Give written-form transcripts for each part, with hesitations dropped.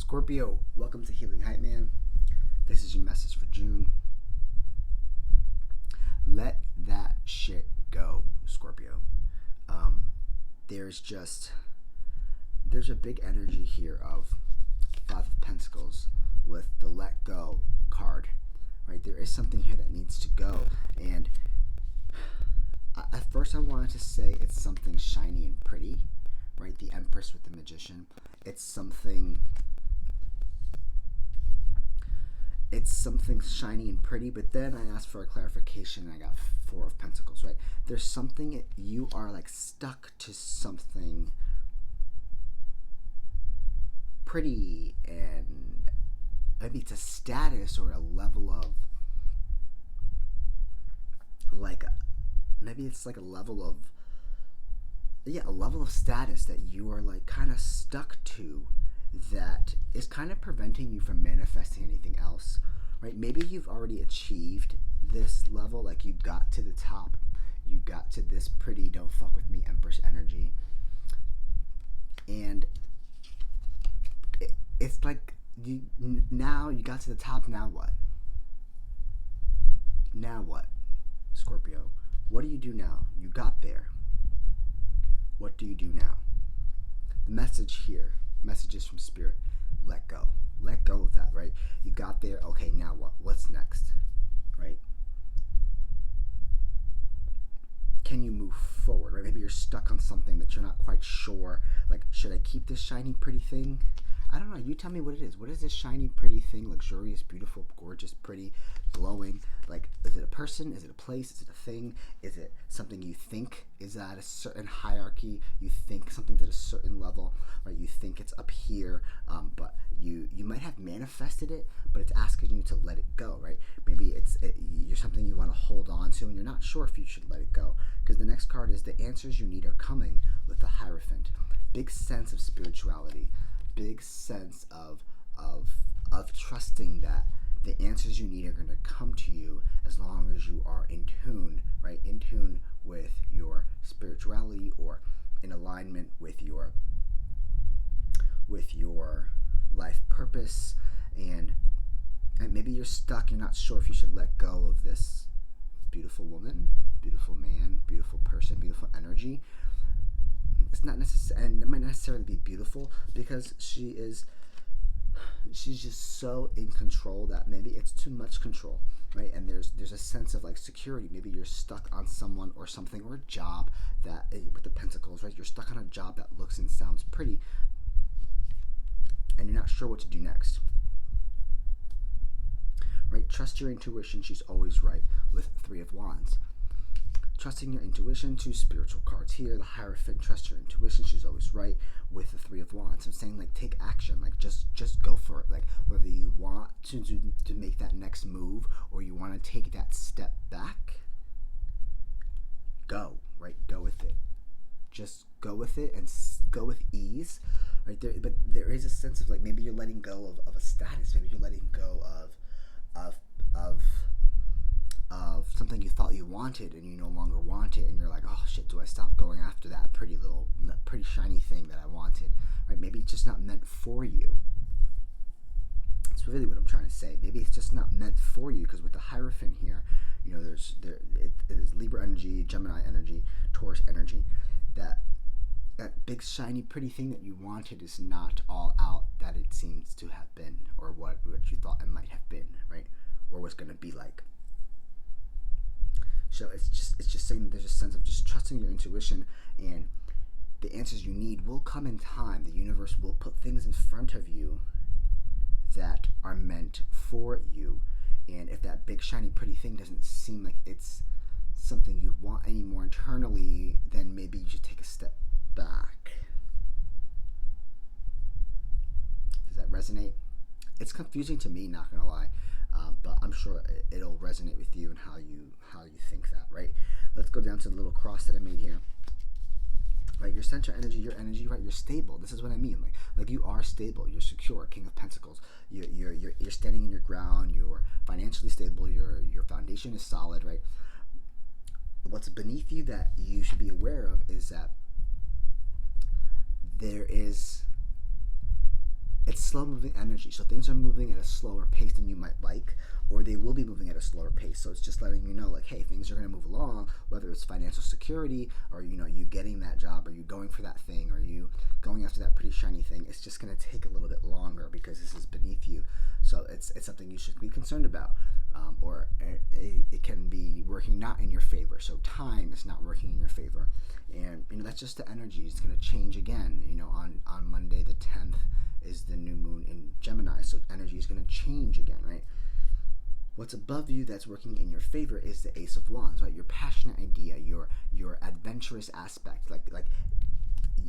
Scorpio, welcome to Healing Hype Man. This is your message for June. Let that shit go, Scorpio. Um, there's a big energy here of Five of Pentacles with the Let Go card, right? There is something here that needs to go, and at first I wanted to say it's something shiny and pretty, right? The Empress with the Magician. It's something shiny and pretty, but then I asked for a clarification and I got Four of Pentacles, right? There's something, you are like stuck to something pretty, and maybe it's a status or a level of maybe it's like a level of status that you are like kind of stuck to, that is kind of preventing you from manifesting anything else, right? Maybe you've already achieved this level, like you got to the top, you got to this pretty don't fuck with me Empress energy, and it's like now you got to the top. Now what? Scorpio, what do you do now? You got there. What do you do now? The messages from Spirit: let go of that, right? You got there. Okay, now what's next, right? Can you move forward, right? Maybe you're stuck on something that you're not quite sure, like, should I keep this shiny pretty thing? I don't know, you tell me what it is. What is this shiny pretty thing? Luxurious, beautiful, gorgeous, pretty, glowing. Like, is it a person? Is it a place? Is it a thing? Is it something you think is at a certain hierarchy? You think something's at a certain level, right? You think it's up here, but you might have manifested it, but it's asking you to let it go, right? Maybe you're something you want to hold on to, and you're not sure if you should let it go. Because the next card is the answers you need are coming with the Hierophant. Big sense of spirituality. Big sense of trusting that the answers you need are going to come to you as long as you are in tune, right? In tune with your spirituality, or in alignment with your life purpose. And maybe you're stuck, you're not sure if you should let go of this beautiful woman, beautiful man, beautiful person, beautiful energy. It's not necessary, and it might not necessarily be beautiful, because she's just so in control that maybe it's too much control, right? And there's a sense of like security. Maybe you're stuck on someone or something, or a job that, with the Pentacles, right? You're stuck on a job that looks and sounds pretty, and you're not sure what to do next, right? Trust your intuition. She's always right, with Three of Wands. Trusting your intuition. Two spiritual cards here. The Hierophant, trust your intuition. She's always right, with the Three of Wands. I'm saying, like, take action. Like, just go for it. Like, whether you want to make that next move, or you want to take that step back, go, right? Go with it. Just go with it, and go with ease, right? But there is a sense of, like, maybe you're letting go of a status. Maybe you're letting go of something you thought you wanted, and you no longer want it, and you're like, oh shit, do I stop going after that pretty shiny thing that I wanted, right? Maybe it's just not meant for you. That's really what I'm trying to say. Maybe it's just not meant for you, because with the Hierophant here, you know, it is Libra energy, Gemini energy, Taurus energy. That big shiny pretty thing that you wanted is not all out that it seems to have been, or what you thought it might have been, right? Or was going to be like. So it's just saying there's a sense of just trusting your intuition, and the answers you need will come in time. The universe will put things in front of you that are meant for you. And if that big shiny pretty thing doesn't seem like it's something you want anymore internally, then maybe you should take a step back. Does that resonate? It's confusing to me, not gonna lie. But I'm sure it'll resonate with you and how you think that, right? Let's go down to the little cross that I made here. Right, your center energy, your energy, right? You're stable. This is what I mean. Like you are stable. You're secure. King of Pentacles. You're standing in your ground. You're financially stable. Your foundation is solid, right? What's beneath you that you should be aware of is that there is it's slow moving energy. So things are moving at a slower pace than you might like, or they will be moving at a slower pace. So it's just letting you know, like, hey, things are going to move along, whether it's financial security or, you getting that job, or you going for that thing, or you going after that pretty shiny thing. It's just going to take a little bit longer because this is beneath you. So it's something you should be concerned about. Or it can be working not in your favor. So time is not working in your favor. And, that's just the energy. It's going to change again, on Monday the 10th is the new moon in Gemini, so energy is going to change again, right? What's above you that's working in your favor is the Ace of Wands, right? Your passionate idea, your adventurous aspect, like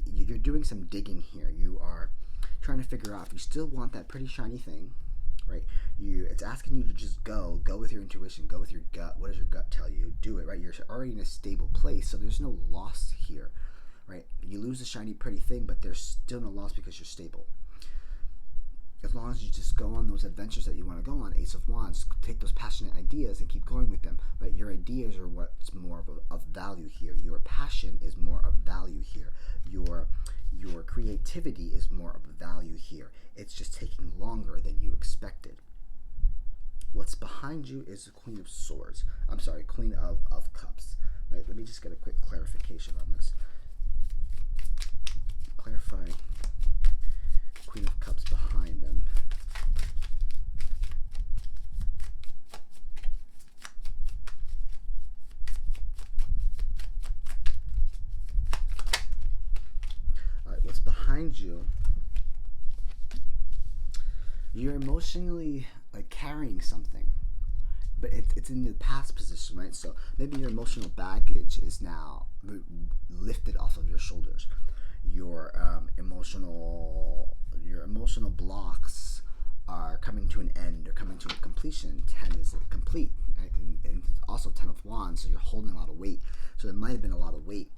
you're doing some digging here. You are trying to figure out if you still want that pretty shiny thing, right? It's asking you to just go with your intuition, go with your gut. What does your gut tell you? Do it, right? You're already in a stable place, so there's no loss here, right? You lose the shiny pretty thing, but there's still no loss because you're stable. As long as you just go on those adventures that you want to go on, Ace of Wands, take those passionate ideas and keep going with them. Right? Your ideas are what's more of value here. Your passion is more of value here. Your creativity is more of value here. It's just taking longer than you expected. What's behind you is the Queen of Swords. I'm sorry, Queen of Cups. Right? Let me just get a quick clarification on this. Clarify. Queen of Cups behind them. All right, what's behind you? You're emotionally carrying something, but it's in the past position, right? So maybe your emotional baggage is now lifted off of your shoulders. Your emotional blocks are coming to an end or coming to a completion. 10 is complete, right? And also 10 of Wands, so you're holding a lot of weight. So it might have been a lot of weight,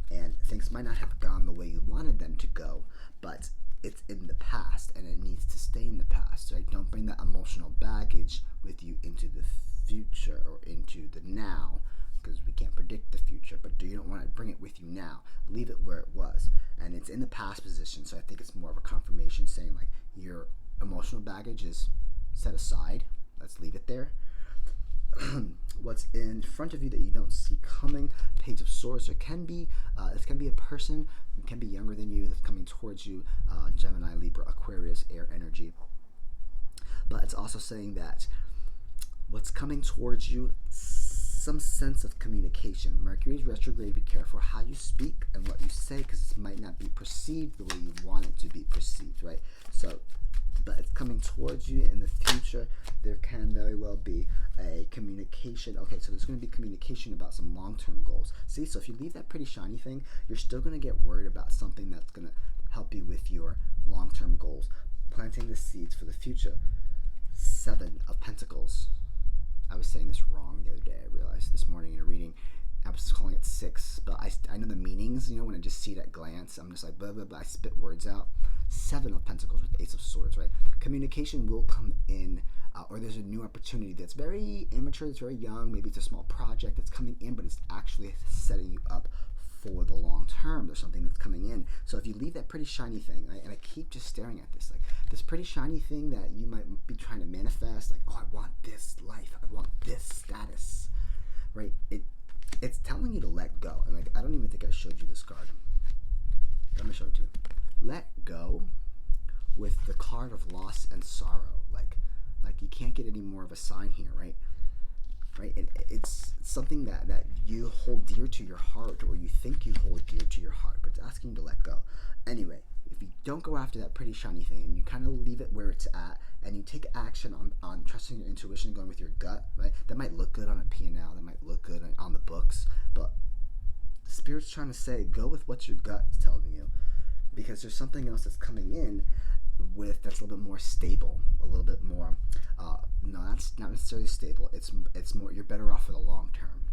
and things might not have gone the way you wanted them to go, but it's in the past and it needs to stay in the past, right? Don't bring that emotional baggage with you into the future or into the now, because we can't predict the future, but you don't want to bring it with you now. Leave it where it was. And it's in the past position, so I think it's more of a confirmation saying your emotional baggage is set aside. Let's leave it there. What's in front of you that you don't see coming? Page of Swords. It can be a person. It can be younger than you that's coming towards you. Gemini, Libra, Aquarius, air energy. But it's also saying that what's coming towards you, some sense of communication. Mercury's retrograde. Be careful how you speak and what you say, because it might not be perceived the way you want it to be perceived, right? So, but it's coming towards you in the future. There can very well be a communication. Okay, so there's going to be communication about some long-term goals. See, so if you leave that pretty shiny thing, you're still going to get worried about something that's going to help you with your long-term goals. Planting the seeds for the future. 7 of Pentacles. I was saying this wrong the other day. I realized this morning in a reading. I was calling it 6, but I know the meanings. When I just see it at glance, I'm just like blah blah blah. I spit words out. 7 of Pentacles with Ace of Swords, right? Communication will come in, or there's a new opportunity that's very immature, it's very young. Maybe it's a small project that's coming in, but it's actually setting you up for the long term. There's something that's coming in. So if you leave that pretty shiny thing, right, and I keep just staring at this, this pretty shiny thing that you might be trying to manifest, oh, I want this life, I want this status, right? It's telling you to let go. And I don't even think I showed you this card. Let me show it to you. Let go with the card of loss and sorrow. Like you can't get any more of a sign here, right? Right? It's something that you hold dear to your heart, or you think you hold dear to your heart, but it's asking you to let go. Anyway, if you don't go after that pretty shiny thing and you kind of leave it where it's at, and you take action on trusting your intuition, going with your gut, right? That might look good on a P&L, that might look good on the books, but the Spirit's trying to say, go with what your gut is telling you, because there's something else that's coming in that's a little bit more stable, a little bit more, no, that's not necessarily stable, it's more, you're better off for the long term.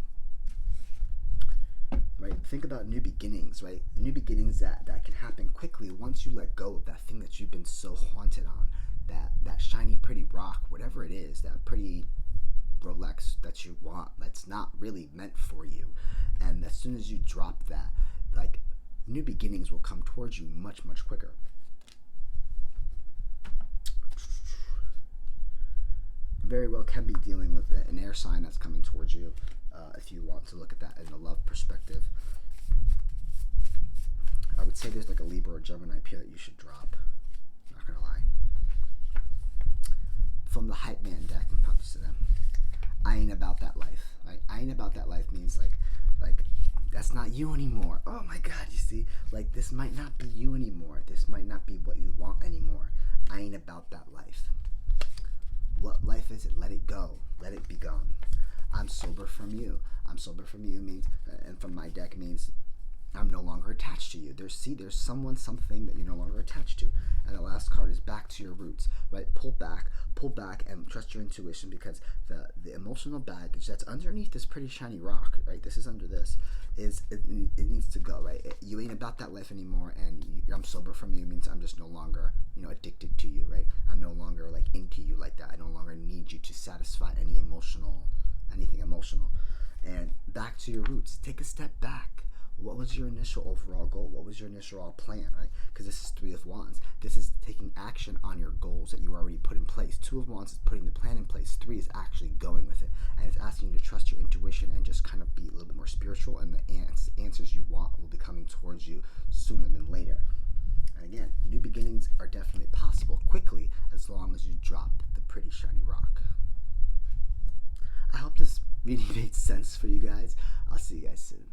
Right? Think about new beginnings, right? New beginnings that can happen quickly once you let go of that thing that you've been so haunted on, that shiny pretty rock, whatever it is, that pretty Rolex that you want that's not really meant for you. And as soon as you drop that, new beginnings will come towards you much, much quicker. very well can be dealing with an air sign that's coming towards you. If you want to look at that in a love perspective, I would say there's like a Libra or Gemini here that you should drop. Not gonna lie. From the Hype Man deck, props to them. I ain't about that life. Right? I ain't about that life means like that's not you anymore. Oh my God, you see, like this might not be you anymore. This might not be what you want anymore. I ain't about that life. What life is it? Let it go. Let it be gone. I'm sober from you. I'm sober from you means, and from my deck means, I'm no longer attached to you. There's someone, something that you're no longer attached to. And the last card is back to your roots, right? Pull back and trust your intuition, because the emotional baggage that's underneath this pretty shiny rock, right? This is under this, it needs to go, right? You ain't about that life anymore, and I'm sober from you means I'm just no longer, addicted to you, right? I'm no longer like into you like that. I no longer need you to satisfy anything emotional. And back to your roots. Take a step back. What was your initial overall goal? What was your initial plan, right? Because this is Three of Wands. This is taking action on your goals that you already put in place. Two of Wands is putting the plan in place. Three is actually going with it. And it's asking you to trust your intuition and just kind of be a little bit more spiritual. And the answers you want will be coming towards you sooner than later. And again, new beginnings are definitely possible quickly, as long as you drop the pretty shiny rock. I hope this reading made sense for you guys. I'll see you guys soon.